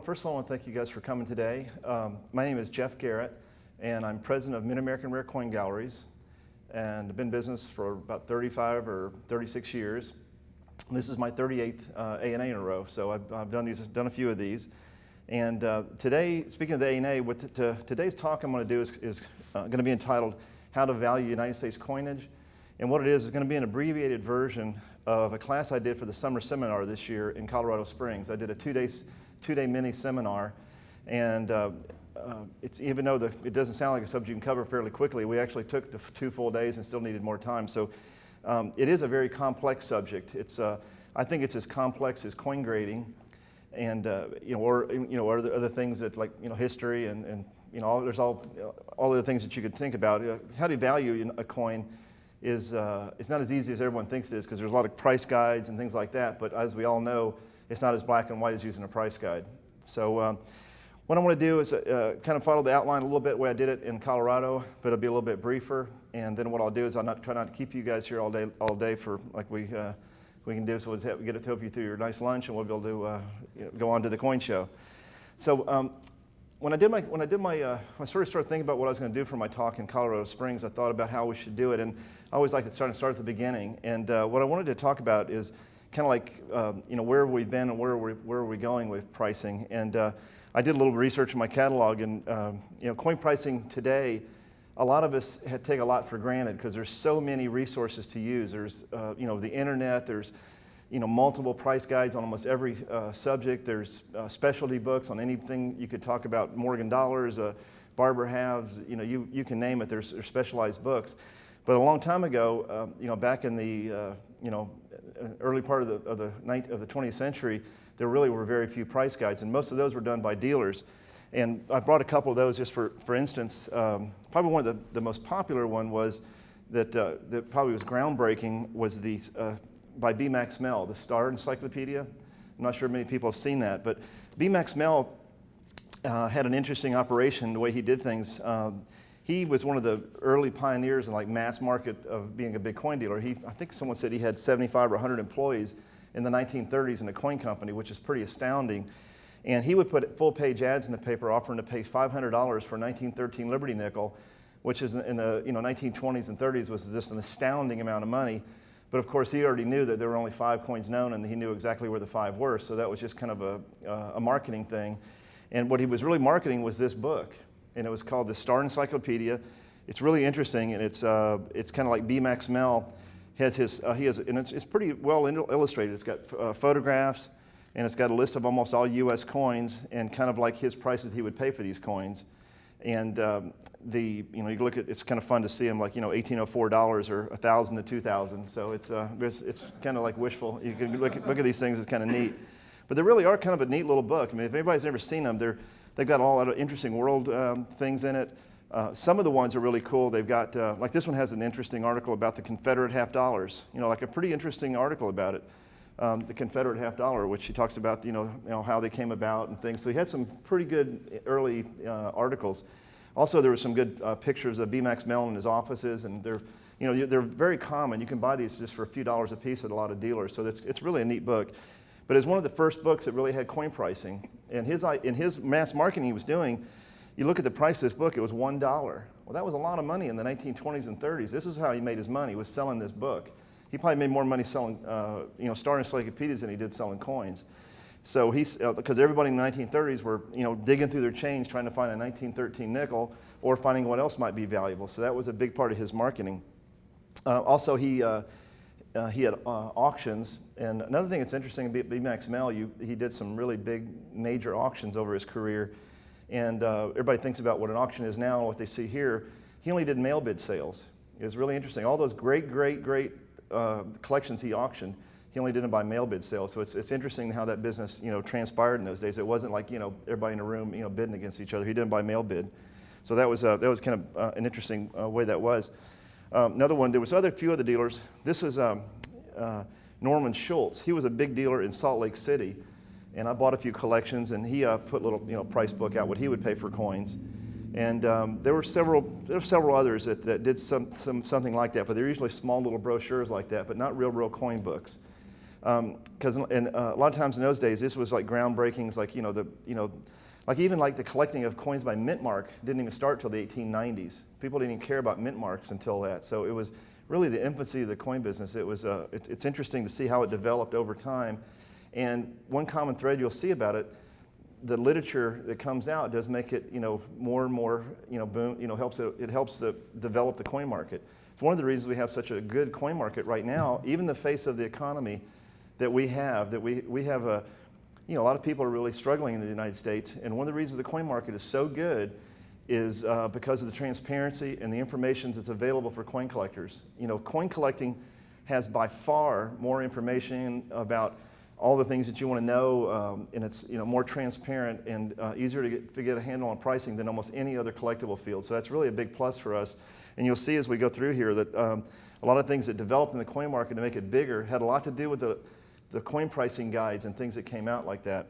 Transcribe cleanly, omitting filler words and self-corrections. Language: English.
First of all, I want to thank you guys for coming today. My name is Jeff Garrett, and I'm president of Mid-American Rare Coin Galleries, and I've been in business for about 35 or 36 years. This is my 38th A&A in a row, so I've done a few of these. And today, speaking of the A&A, today's talk I'm going to do is going to be entitled "How to Value United States Coinage," and what it is going to be an abbreviated version of a class I did for the summer seminar this year in Colorado Springs. I did a two-day mini seminar, and it's, even though it doesn't sound like a subject you can cover fairly quickly, we actually took the 2 full days and still needed more time. So it is a very complex subject. I think it's as complex as coin grading, and or other things that, like, history and there's all other things that you could think about. How to value a coin is it's not as easy as everyone thinks it is, because there's a lot of price guides and things like that. But as we all know, it's not as black and white as using a price guide. So what I want to do is kind of follow the outline a little bit the way I did it in Colorado, but it'll be a little bit briefer. And then what I'll do is I'll try not to keep you guys here all day for like we can do. So we'll get to help you through your nice lunch, and we'll be able to go on to the coin show. So when I started thinking about what I was going to do for my talk in Colorado Springs, I thought about how we should do it, and I always like to start at the beginning. And what I wanted to talk about is kind of like where we've been and where are we going with pricing. And I did a little research in my catalog, and coin pricing today, a lot of us take a lot for granted because there's so many resources to use. There's the internet. There's multiple price guides on almost every subject. There's specialty books on anything you could talk about. Morgan dollars, barber halves. You can name it. There's specialized books. But a long time ago, back in the early part of the 20th century, there really were very few price guides, and most of those were done by dealers. And I brought a couple of those just for instance. Probably one of the most popular one was that probably was groundbreaking was the by B. Max Mell, the Star Encyclopedia. I'm not sure many people have seen that, but B. Max Mell had an interesting operation, the way he did things. He was one of the early pioneers in like mass market of being a big coin dealer. I think someone said he had 75 or 100 employees in the 1930s in a coin company, which is pretty astounding. And he would put full-page ads in the paper offering to pay $500 for a 1913 Liberty nickel, which is in the 1920s and 30s was just an astounding amount of money. But of course, he already knew that there were only 5 coins known, and he knew exactly where the 5 were. So that was just kind of a marketing thing. And what he was really marketing was this book, and it was called the Star Encyclopedia. It's really interesting, and it's kind of like B. Max Mell has and it's pretty well illustrated. It's got photographs, and it's got a list of almost all U.S. coins, and kind of like his prices he would pay for these coins. And you look at, it's kind of fun to see them like $1804 or $1,000 to 2,000. So it's kind of like wishful. You can look at these things. It's kind of neat, but they really are kind of a neat little book. I mean, if anybody's ever seen them, they've got all of interesting world things in it. Some of the ones are really cool. They've got like this one has an interesting article about the Confederate half dollars. Like a pretty interesting article about it. The Confederate half dollar, which he talks about, how they came about and things. So he had some pretty good early articles. Also, there were some good pictures of B. Max Mell in his offices, and they're very common. You can buy these just for a few dollars a piece at a lot of dealers. So it's really a neat book. But it's one of the first books that really had coin pricing. And in his mass marketing he was doing, you look at the price of this book, it was $1. Well, that was a lot of money in the 1920s and 30s. This is how he made his money, was selling this book. He probably made more money selling, Star Encyclopedias than he did selling coins. So because everybody in the 1930s were, digging through their change trying to find a 1913 nickel or finding what else might be valuable. So that was a big part of his marketing. Also, he had auctions. And another thing that's interesting, B. Max Mell, he did some really big, major auctions over his career. And everybody thinks about what an auction is now and what they see here. He only did mail bid sales. It was really interesting. All those great collections he auctioned, he only did them by mail bid sales. So it's interesting how that business transpired in those days. It wasn't like everybody in a room bidding against each other. He did them by mail bid. So that was kind of an interesting way that was. Another one, there was few other dealers. This was Norman Schultz. He was a big dealer in Salt Lake City, and I bought a few collections, and he put a little price book out what he would pay for coins. And there were several others that did something like that, but they're usually small little brochures like that, but not real coin books. Because a lot of times in those days, this was like groundbreakings, like like even like the collecting of coins by mint mark didn't even start till the 1890s. People didn't even care about mint marks until that. So it was really the infancy of the coin business. It was it's interesting to see how it developed over time. And one common thread you'll see about it, the literature that comes out does make it more and more boom, it helps develop the coin market. It's one of the reasons we have such a good coin market right now, even in the face of the economy that we have a lot of people are really struggling in the United States, and one of the reasons the coin market is so good is because of the transparency and the information that's available for coin collectors. Coin collecting has by far more information about all the things that you want to know, and it's more transparent and easier to get a handle on pricing than almost any other collectible field. So that's really a big plus for us. And you'll see as we go through here that a lot of things that developed in the coin market to make it bigger had a lot to do with the coin pricing guides and things that came out like that.